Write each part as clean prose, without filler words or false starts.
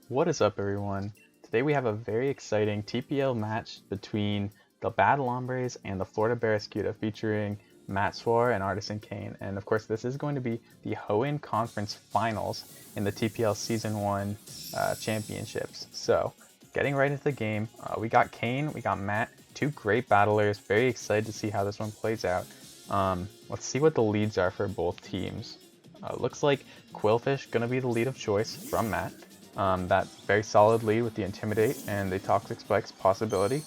What is up, everyone? Today we have a very exciting TPL match between the Bad Lombres and the Florida Barraskewda featuring Matt Swar and Artisan Kane. And of course, this is going to be the Hoenn Conference Finals in the TPL Season 1 championships. So, getting right into the game, we got Kane, we got Matt, two great battlers. Very excited to see how this one plays out. Let's see what the leads are for both teams. Looks like Qwilfish going to be the lead of choice from Matt. That very solid lead with the Intimidate and the Toxic Spikes possibility.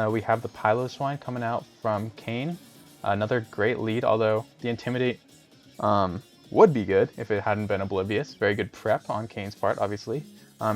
We have the Piloswine coming out from Kane. Another great lead, although the Intimidate would be good if it hadn't been Oblivious. Very good prep on Kane's part, obviously.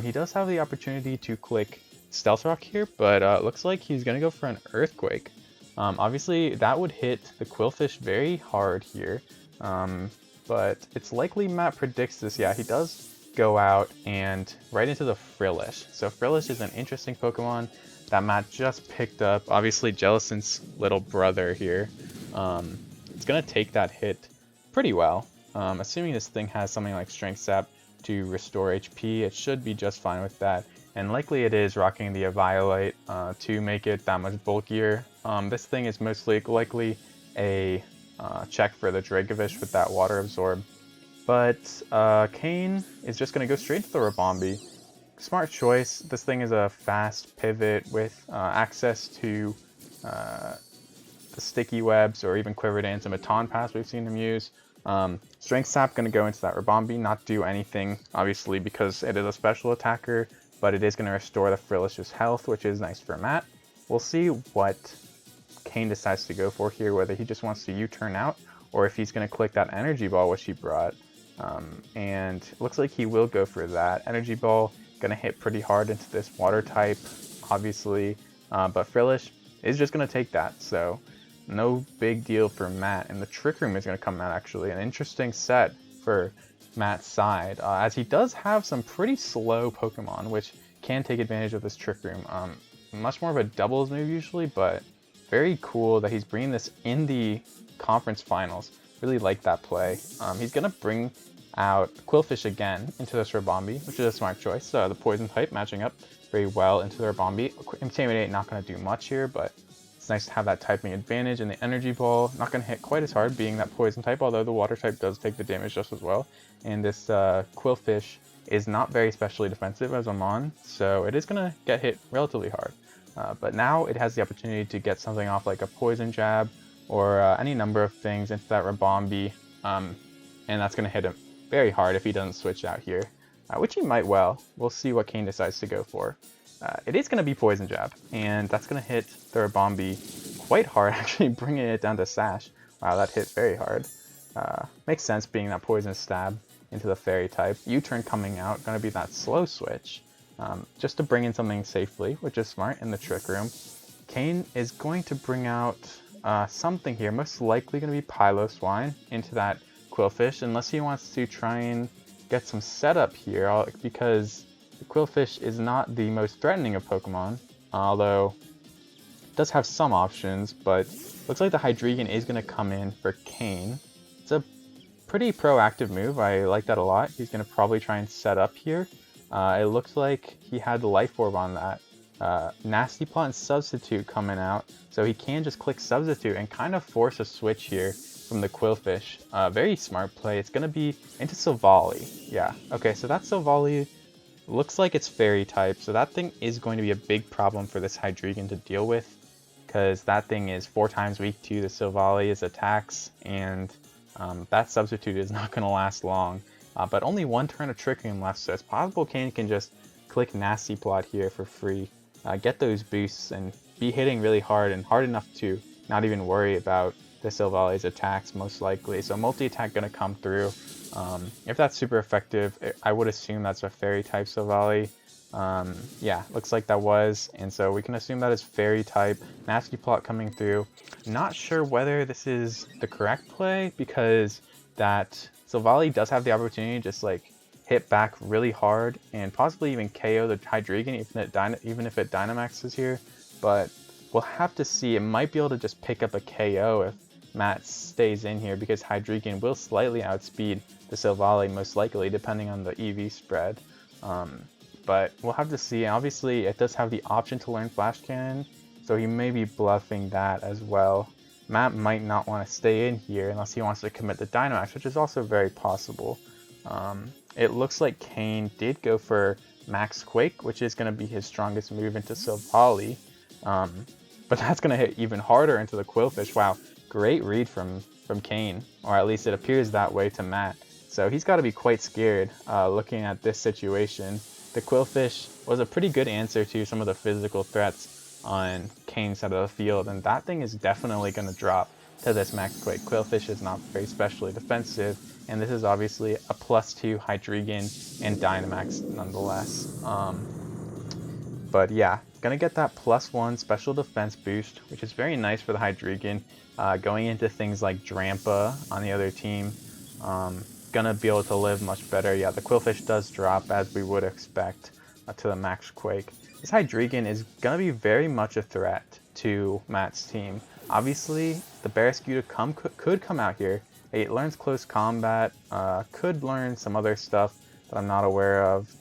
He does have the opportunity to click Stealth Rock here, but looks like he's going to go for an Earthquake. Obviously, that would hit the Qwilfish very hard here, but it's likely Matt predicts this. Yeah, he does go out and right into the Frillish. So Frillish is an interesting Pokemon that Matt just picked up. Obviously Jellicin's little brother here. It's going to take that hit pretty well. Assuming this thing has something like Strength Sap to restore HP, it should be just fine with that. And likely it is rocking the Eviolite to make it that much bulkier. This thing is mostly likely a check for the Dracovish with that Water Absorb. But Kane is just going to go straight to the Rabombi. Smart choice. This thing is a fast pivot with access to the Sticky Webs or even Quiver Dance and Baton Pass we've seen him use. Strength Sap going to go into that Rabombi, not do anything, obviously, because it is a special attacker, but it is going to restore the Frillish's health, which is nice for Matt. We'll see what Kane decides to go for here, whether he just wants to U-turn out or if he's going to click that Energy Ball, which he brought. And it looks like he will go for that. Energy Ball going to hit pretty hard into this water type, obviously, but Frillish is just going to take that, so no big deal for Matt. And the Trick Room is going to come out, actually, an interesting set for Matt's side, as he does have some pretty slow Pokemon, which can take advantage of this Trick Room. Much more of a doubles move usually, but very cool that he's bringing this in the conference finals. Really like that play. He's going to bring out Qwilfish again into this Rabombi, which is a smart choice. The Poison type matching up very well into the Rabombi. Intimidate not going to do much here, but it's nice to have that typing advantage. And the Energy Ball not going to hit quite as hard being that Poison type, although the Water type does take the damage just as well. And this Qwilfish is not very specially defensive as Amon, so it is going to get hit relatively hard. But now it has the opportunity to get something off like a Poison Jab, or any number of things into that Rabombi, and that's going to hit him very hard if he doesn't switch out here, which he might well. We'll see what Kane decides to go for. It is going to be Poison Jab, and that's going to hit the Rabombi quite hard, actually bringing it down to Sash. Wow, that hit very hard. Makes sense being that Poison Stab into the Fairy type. U-turn coming out, going to be that slow switch, just to bring in something safely, which is smart in the Trick Room. Kane is going to bring out something here, most likely going to be Piloswine into that Qwilfish, unless he wants to try and get some setup here, because the Qwilfish is not the most threatening of Pokemon, although it does have some options, but looks like the Hydreigon is going to come in for Kane. It's a pretty proactive move, I like that a lot. He's going to probably try and set up here. It looks like he had the Life Orb on that. Nasty Plot and Substitute coming out, so he can just click Substitute and kind of force a switch here from the Qwilfish. Very smart play. It's going to be into Silvally. Yeah, okay, so that Silvally looks like it's Fairy type, so that thing is going to be a big problem for this Hydreigon to deal with, because that thing is 4 times weak to the Silvally's attacks, and that Substitute is not going to last long. But only 1 turn of Trick Room left, so it's possible Kane can just click Nasty Plot here for free. Get those boosts and be hitting really hard, and hard enough to not even worry about the Silvally's attacks, most likely. So multi-attack going to come through. If that's super effective, I would assume that's a Fairy type Silvally. Yeah, looks like that was, and so we can assume that is Fairy type. Nasty Plot coming through. Not sure whether this is the correct play, because that Silvally does have the opportunity to just like hit back really hard and possibly even KO the Hydreigon even if it Dynamaxes here, but we'll have to see. It might be able to just pick up a KO if Matt stays in here, because Hydreigon will slightly outspeed the Silvally most likely, depending on the EV spread. but we'll have to see. And obviously, it does have the option to learn Flash Cannon, so he may be bluffing that as well. Matt might not want to stay in here unless he wants to commit the Dynamax, which is also very possible. It looks like Kane did go for Max Quake, which is going to be his strongest move into Silvally. But that's going to hit even harder into the Qwilfish. Wow, great read from Kane, or at least it appears that way to Matt. So he's got to be quite scared looking at this situation. The Qwilfish was a pretty good answer to some of the physical threats on Kane's side of the field, and that thing is definitely going to drop to this Max Quake. Qwilfish is not very specially defensive, and this is obviously a +2 Hydreigon and Dynamax nonetheless. But yeah, gonna get that +1 special defense boost, which is very nice for the Hydreigon. Going into things like Drampa on the other team, gonna be able to live much better. Yeah, the Qwilfish does drop as we would expect to the Max Quake. This Hydreigon is gonna be very much a threat to Matt's team. Obviously, the Barraskewda could come out here. It learns close combat, could learn some other stuff that I'm not aware of.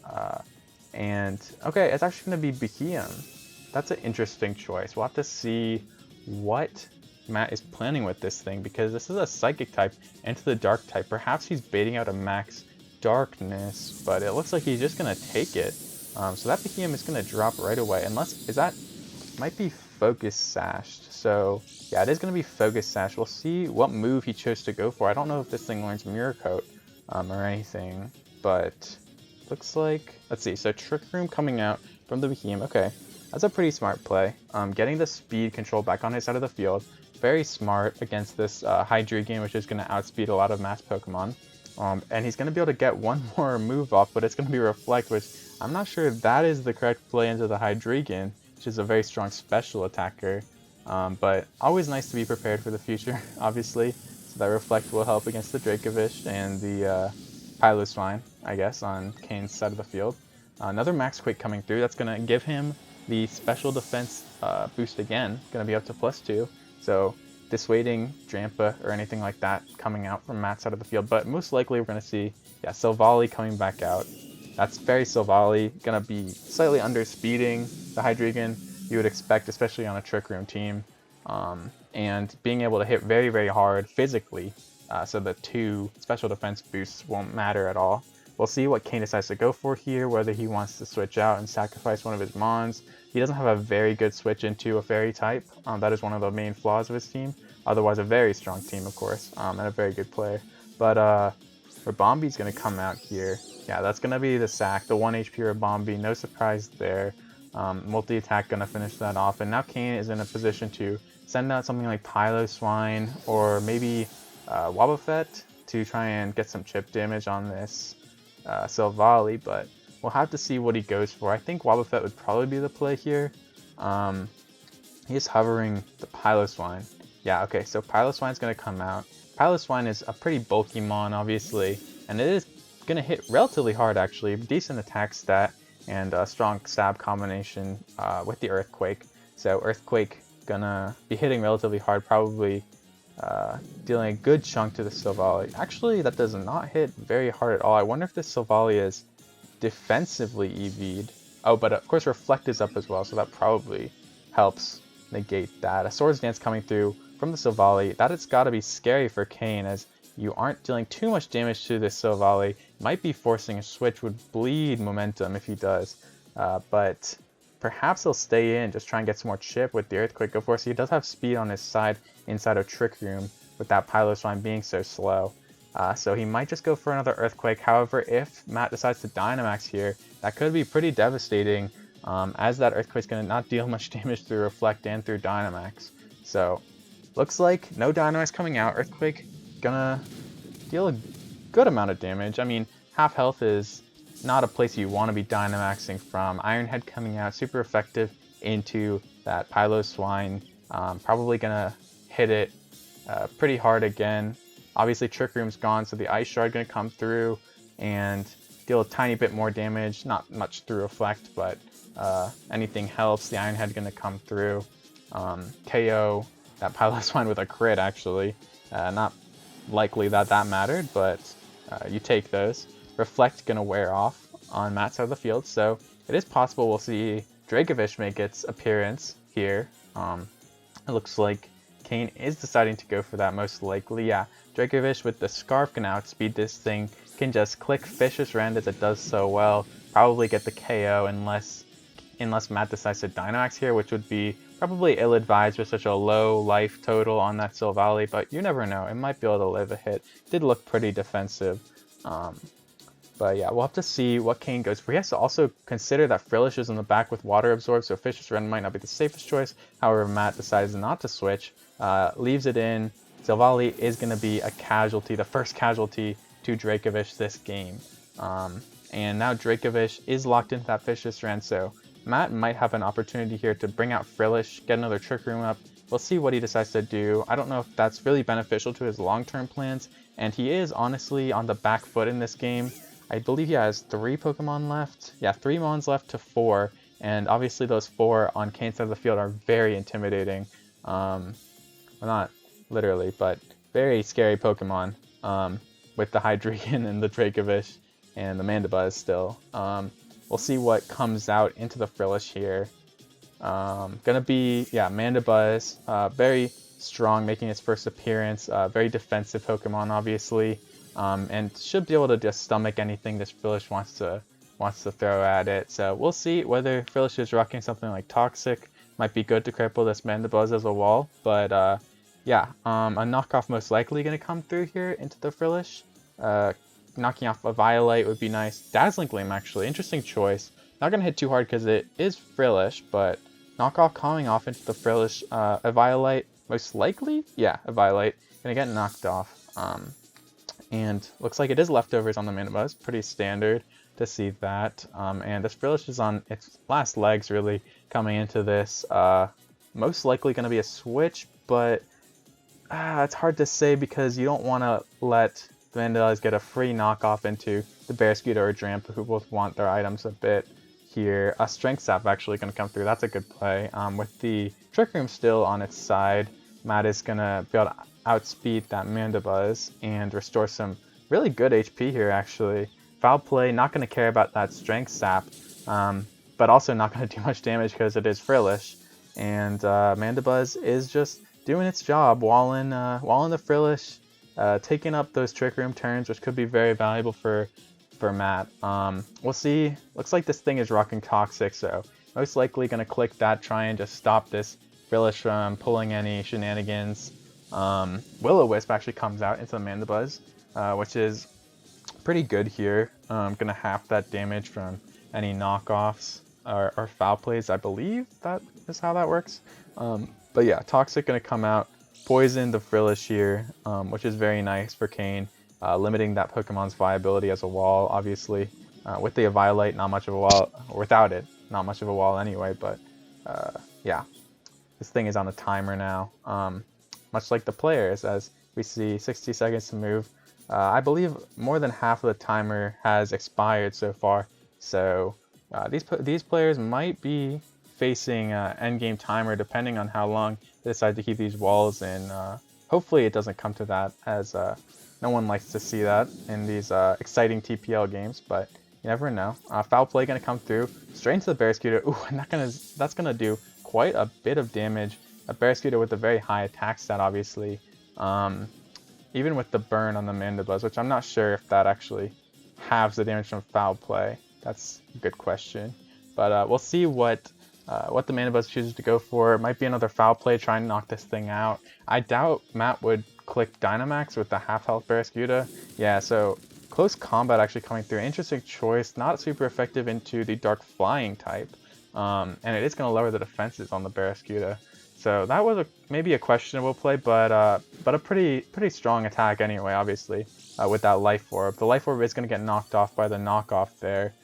And okay, it's actually going to be Beheeyem. That's an interesting choice. We'll have to see what Matt is planning with this thing, because this is a Psychic type into the Dark type. Perhaps he's baiting out a Max Darkness, but it looks like he's just going to take it. So that Beheeyem is going to drop right away. Unless, might be Focus Sashed. So yeah, it is going to be Focus Sash. We'll see what move he chose to go for. I don't know if this thing learns Mirror Coat or anything, but looks like, let's see, so Trick Room coming out from the Beheeyem. Okay, that's a pretty smart play. Getting the speed control back on his side of the field. Very smart against this Hydreigon, which is going to outspeed a lot of Mass Pokemon. And he's going to be able to get one more move off, but it's going to be Reflect, which I'm not sure if that is the correct play into the Hydreigon, which is a very strong special attacker. But always nice to be prepared for the future, obviously. So that Reflect will help against the Dracovish and the Piloswine, I guess, on Kane's side of the field. Another Max Quake coming through. That's going to give him the special defense boost again. Going to be up to +2. So dissuading Drampa or anything like that coming out from Matt's side of the field. But most likely we're going to see, yeah, Silvally coming back out. That's very Silvally. Going to be slightly underspeeding the Hydreigon you would expect, especially on a Trick Room team. And being able to hit very, very hard physically. So the 2 special defense boosts won't matter at all. We'll see what Kane decides to go for here, whether he wants to switch out and sacrifice one of his Mons. He doesn't have a very good switch into a Fairy type. That is one of the main flaws of his team. Otherwise, a very strong team, of course, and a very good player. But Rabombi's going to come out here. Yeah, that's going to be the sack, the 1 HP Rabombi. No surprise there. Multi-attack going to finish that off. And now Kane is in a position to send out something like Piloswine or maybe Wobbuffet to try and get some chip damage on this Silvally, but we'll have to see what he goes for. I think Wobbuffet would probably be the play here. He's hovering the Piloswine. Yeah, okay, so Piloswine's going to come out. Piloswine is a pretty bulky mon, obviously, and it is going to hit relatively hard, actually. Decent attack stat and a strong stab combination with the Earthquake. So Earthquake gonna be hitting relatively hard, probably dealing a good chunk to the Silvally. Actually, that does not hit very hard at all. I wonder if this Silvally is defensively EV'd. Oh, but of course Reflect is up as well, so that probably helps negate that. A Swords Dance coming through from the Silvally. That has got to be scary for Kane, as you aren't dealing too much damage to this Silvally. Might be forcing a switch, would bleed momentum if he does. But perhaps he'll stay in, just try and get some more chip with the Earthquake. Of course, he does have speed on his side inside of Trick Room with that Piloswine being so slow. So he might just go for another Earthquake. However, if Matt decides to Dynamax here, that could be pretty devastating, as that Earthquake's going to not deal much damage through Reflect and through Dynamax. So, looks like no Dynamax coming out. Earthquake gonna deal a good amount of damage. I mean, half health is not a place you want to be Dynamaxing from. Iron Head coming out, super effective into that Piloswine. Probably gonna hit it pretty hard again. Obviously Trick Room's gone, so the Ice Shard gonna come through and deal a tiny bit more damage. Not much through Reflect, but anything helps. The Iron Head gonna come through. KO that Piloswine with a crit, actually. Not likely that mattered, but you take those. Reflect gonna wear off. on Matt's side of the field, so it is possible we'll see Dracovish make its appearance here. It looks like Kane is deciding to go for that most likely. Yeah, Dracovish with the Scarf can outspeed this thing, can just click Vicious Rend as it does so well, probably get the KO unless Matt decides to Dynamax here, which would be probably ill-advised with such a low life total on that Silvally, but you never know. It might be able to live a hit. Did look pretty defensive. But yeah, we'll have to see what Kane goes for. He has to also consider that Frillish is in the back with Water Absorb, so Vicious Rend might not be the safest choice. However, Matt decides not to switch, leaves it in. Silvally is going to be a casualty, the first casualty to Dracovish this game. And now Dracovish is locked into that Vicious Rend, so Matt might have an opportunity here to bring out Frillish, get another Trick Room up. We'll see what he decides to do. I don't know if that's really beneficial to his long-term plans, and he is honestly on the back foot in this game. I believe he has 3 Pokemon left. Yeah, 3 Mons left to 4, and obviously those 4 on Kane's side of the field are very intimidating. Well, not literally, but very scary Pokemon with the Hydreigon and the Dracovish and the Mandibuzz still. We'll see what comes out into the Frillish here. Gonna be, yeah, Mandibuzz, very strong, making its first appearance. Very defensive Pokemon, obviously, and should be able to just stomach anything this Frillish wants to throw at it. So we'll see whether Frillish is rocking something like Toxic. Might be good to cripple this Mandibuzz as a wall, but yeah, a knockoff most likely gonna come through here into the Frillish. Knocking off a Violite would be nice. Dazzling Gleam, actually. Interesting choice. Not going to hit too hard because it is Frillish, but knock off Calming off into the Frillish. A Violite, most likely? Yeah, a Violite. Going to get knocked off. And looks like it is leftovers on the Mandibuzz. Pretty standard to see that. And this Frillish is on its last legs, really, coming into this. Most likely going to be a switch, but it's hard to say because you don't want to let the Mandibuzz get a free knockoff into the Barraskewda or Drampa, who both want their items a bit here. A Strength Sap actually going to come through. That's a good play. With the Trick Room still on its side, Matt is going to be able to outspeed that Mandibuzz and restore some really good HP here, actually. Foul Play, not going to care about that Strength Sap, but also not going to do much damage because it is Frillish. And Mandibuzz is just doing its job, walling the Frillish, taking up those Trick Room turns, which could be very valuable for Matt. We'll see. Looks like this thing is rocking Toxic, so most likely going to click that, try and just stop this Frillish from pulling any shenanigans. Will-O-Wisp actually comes out into the Mandibuzz, which is pretty good here. Going to half that damage from any knockoffs or foul plays. I believe that is how that works. But yeah, Toxic going to come out, poison the Frillish here, which is very nice for Kane, limiting that Pokemon's viability as a wall, obviously. With the Violite, not much of a wall, or without it, not much of a wall anyway, but yeah, this thing is on a timer now, much like the players, as we see 60 seconds to move. I believe more than half of the timer has expired so far, so these players might be facing endgame timer depending on how long they decide to keep these walls in. Hopefully it doesn't come to that, as no one likes to see that in these exciting TPL games, but you never know. Foul Play going to come through, straight into the Barraskewda. Ooh, and that's going to do quite a bit of damage. A Barraskewda with a very high attack stat, obviously. Even with the burn on the Mandibuzz, which I'm not sure if that actually halves the damage from Foul Play. That's a good question. But we'll see what the Mandibuzz chooses to go for. It might be another Foul Play, try and knock this thing out. I doubt Matt would click Dynamax with the half-health Barraskewda. Yeah, so Close Combat actually coming through. Interesting choice. Not super effective into the Dark Flying type. And it is going to lower the defenses on the Barraskewda. So that was maybe a questionable play, but a pretty strong attack anyway, obviously, with that Life Orb. The Life Orb is going to get knocked off by the knockoff there.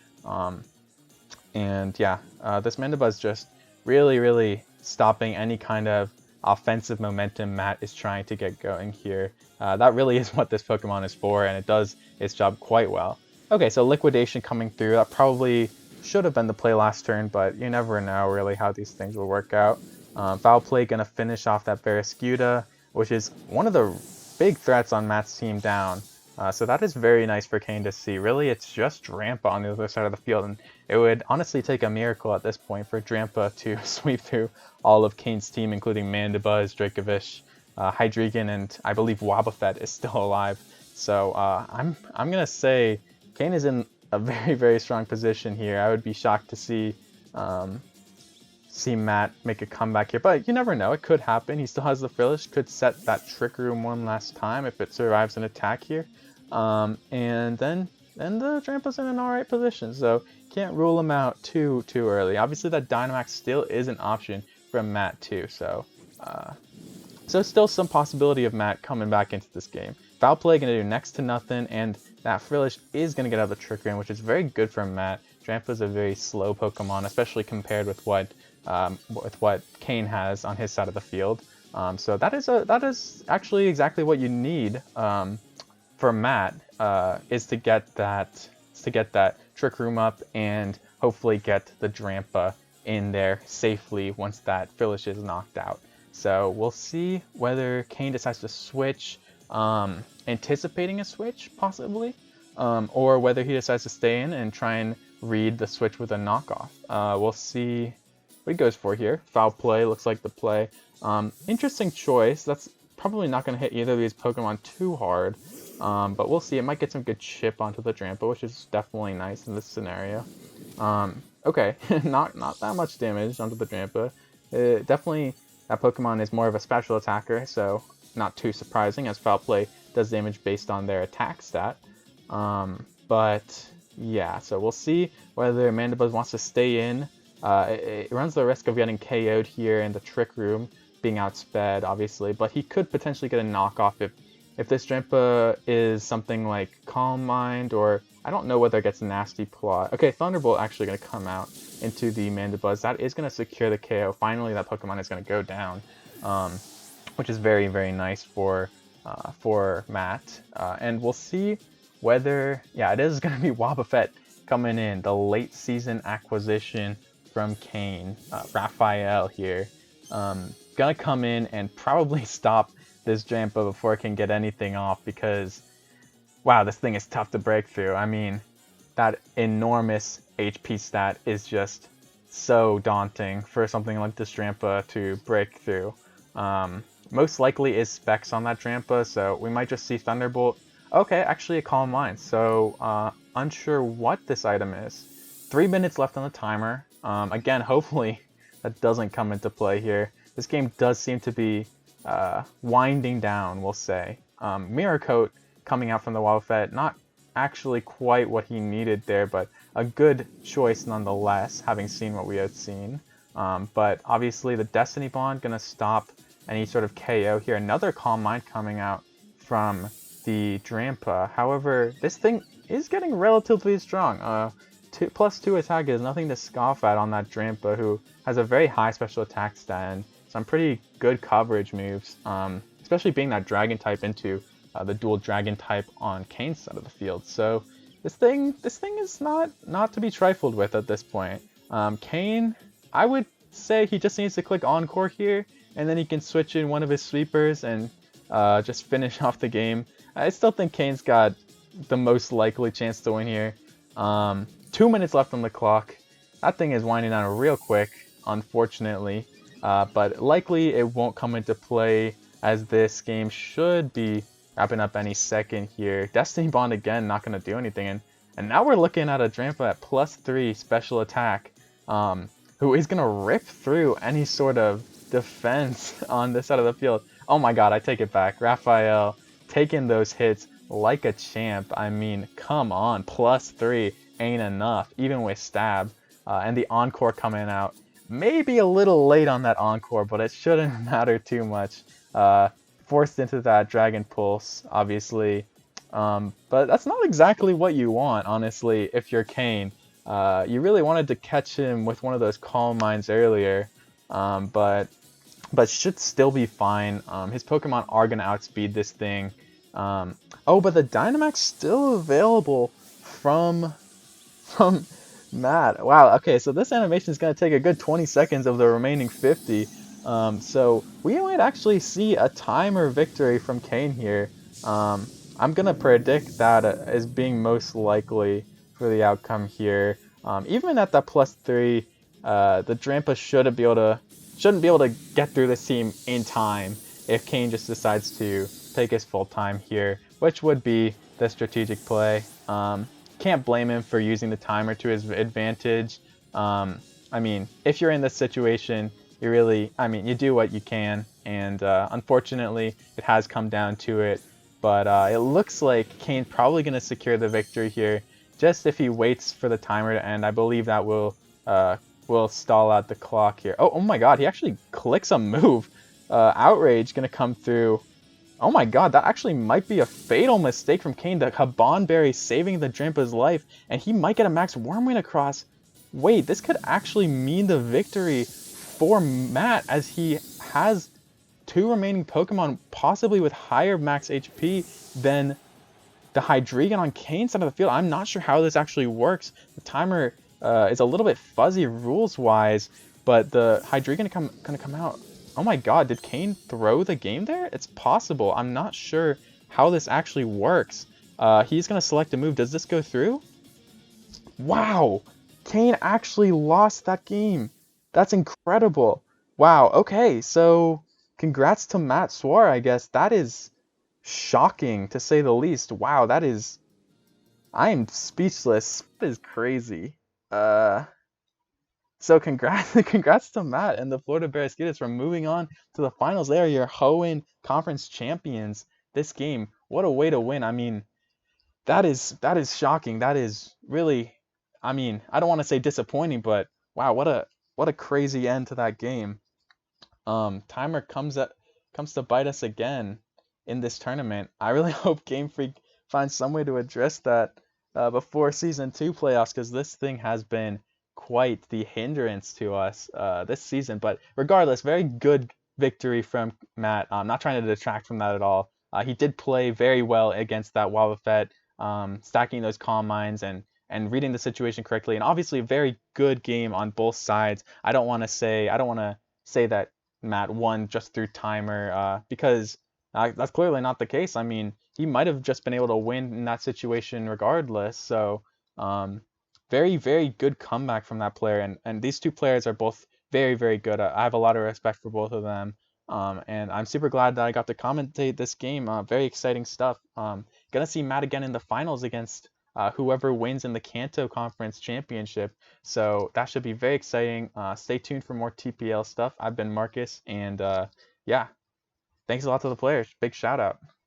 And yeah, this Mandibuzz just really stopping any kind of offensive momentum Matt is trying to get going here. That really is what this Pokemon is for, and it does its job quite well. Okay, so Liquidation coming through. That probably should have been the play last turn, but you never know really how these things will work out. Foul Play going to finish off that Barraskewda, which is one of the big threats on Matt's team down. So that is very nice for Kane to see. Really, it's just Drampa on the other side of the field, and it would honestly take a miracle at this point for Drampa to sweep through all of Kane's team, including Mandibuzz, Dracovish, Hydreigon, and I believe Wobbuffet is still alive. So I'm gonna say Kane is in a very, very strong position here. I would be shocked to see Matt make a comeback here, but you never know. It could happen. He still has the Frillish, could set that Trick Room one last time if it survives an attack here. And then the Drampa's in an alright position, so can't rule him out too early. Obviously, that Dynamax still is an option from Matt too, so still some possibility of Matt coming back into this game. Foul Play gonna do next to nothing, and that Frillish is gonna get out of the Trick Room, which is very good for Matt. Drampa's a very slow Pokemon, especially compared with what Kane has on his side of the field. So that is actually exactly what you need for Matt, is to get that Trick Room up and hopefully get the Drampa in there safely once that Frillish is knocked out. So we'll see whether Kane decides to switch, anticipating a switch possibly, or whether he decides to stay in and try and read the switch with a knockoff. We'll see what he goes for here. Foul Play looks like the play. Interesting choice. That's probably not going to hit either of these Pokemon too hard, but we'll see. It might get some good chip onto the Drampa, which is definitely nice in this scenario. Okay, not that much damage onto the Drampa. Definitely, that Pokemon is more of a special attacker, so not too surprising, as Foul Play does damage based on their attack stat. But yeah, so we'll see whether Mandibuzz wants to stay in. It runs the risk of getting KO'd here in the Trick Room, being outsped, obviously, but he could potentially get a knockoff if this Drampa is something like Calm Mind, or I don't know whether it gets Nasty Plot. Okay, Thunderbolt actually going to come out into the Mandibuzz. That is going to secure the KO. Finally, that Pokemon is going to go down, which is very, very nice for Matt. And we'll see whether, yeah, it is going to be Wobbuffet coming in, the late season acquisition from Kane. Raphael here. Gonna come in and probably stop this Drampa before it can get anything off, because wow, this thing is tough to break through. I mean, that enormous HP stat is just so daunting for something like this Drampa to break through. Most likely is Specs on that Drampa, so we might just see Thunderbolt. Okay, actually a Calm Mind, so unsure what this item is. 3 minutes left on the timer. Again, hopefully that doesn't come into play here. This game does seem to be winding down, we'll say. Mirror Coat coming out from the Wobbuffet, not actually quite what he needed there, but a good choice nonetheless, having seen what we had seen. But obviously the Destiny Bond gonna stop any sort of KO here. Another Calm Mind coming out from the Drampa. However, this thing is getting relatively strong. +2 attack is nothing to scoff at on that Drampa, who has a very high special attack stat and some pretty good coverage moves, especially being that Dragon type into the dual Dragon type on Kane's side of the field. So this thing is not to be trifled with at this point. Kane, I would say he just needs to click Encore here, and then he can switch in one of his sweepers and just finish off the game. I still think Kane's got the most likely chance to win here. 2 minutes left on the clock. That thing is winding down real quick, unfortunately. But likely it won't come into play, as this game should be wrapping up any second here. Destiny Bond again, not going to do anything. And now we're looking at a Drampa at +3 special attack, who is going to rip through any sort of defense on this side of the field. Oh my god, I take it back. Raphael taking those hits like a champ. I mean, come on, +3 ain't enough, even with stab. And the Encore coming out. Maybe a little late on that Encore, but it shouldn't matter too much. Forced into that Dragon Pulse, obviously. But that's not exactly what you want, honestly, if you're Kane. You really wanted to catch him with one of those Calm Minds earlier, but should still be fine. His Pokemon are going to outspeed this thing. Oh, but the Dynamax still available from Matt. Wow, okay, so this animation is going to take a good 20 seconds of the remaining 50. So we might actually see a timer victory from Kane here. I'm gonna predict that as being most likely for the outcome here. Even at that +3, the Drampa shouldn't be able to get through this team in time if Kane just decides to take his full time here, which would be the strategic play. Can't blame him for using the timer to his advantage. I mean, if you're in this situation, you do what you can, and unfortunately, it has come down to it. But it looks like Kane's probably going to secure the victory here, just if he waits for the timer to end. I believe that will stall out the clock here. Oh my God, he actually clicks a move. Outrage going to come through. Oh my God, that actually might be a fatal mistake from Kane. The Haban Berry saving the Drampa's life, and he might get a max Wormwing across. Wait, this could actually mean the victory for Matt, as he has 2 remaining Pokemon, possibly with higher max HP than the Hydreigon on Kane's side of the field. I'm not sure how this actually works. The timer is a little bit fuzzy rules-wise, but the Hydreigon gonna come out. Oh my God, did Kane throw the game there? It's possible. I'm not sure how this actually works. He's gonna select a move. Does this go through? Wow! Kane actually lost that game. That's incredible. Wow, okay, so congrats to Matt Swar, I guess. That is shocking to say the least. Wow, that is. I am speechless. That is crazy. Uh, so congrats, congrats to Matt and the Florida Barraskewdas for moving on to the finals. They are your Hoenn Conference champions this game. What a way to win. I mean, that is shocking. That is really, I mean, I don't want to say disappointing, but wow, what a crazy end to that game. Timer comes to bite us again in this tournament. I really hope Game Freak finds some way to address that before Season 2 playoffs, because this thing has been quite the hindrance to us this season. But regardless, very good victory from Matt. I'm not trying to detract from that at all. He did play very well against that Wobbuffet, stacking those Calm Minds and reading the situation correctly, and obviously a very good game on both sides. I don't want to say that Matt won just through timer, because that's clearly not the case. I mean, he might have just been able to win in that situation regardless. So, very, very good comeback from that player. And these two players are both very, very good. I have a lot of respect for both of them. And I'm super glad that I got to commentate this game. Very exciting stuff. Gonna see Matt again in the finals against whoever wins in the Kanto Conference Championship. So that should be very exciting. Stay tuned for more TPL stuff. I've been Marcus, and yeah, thanks a lot to the players. Big shout out.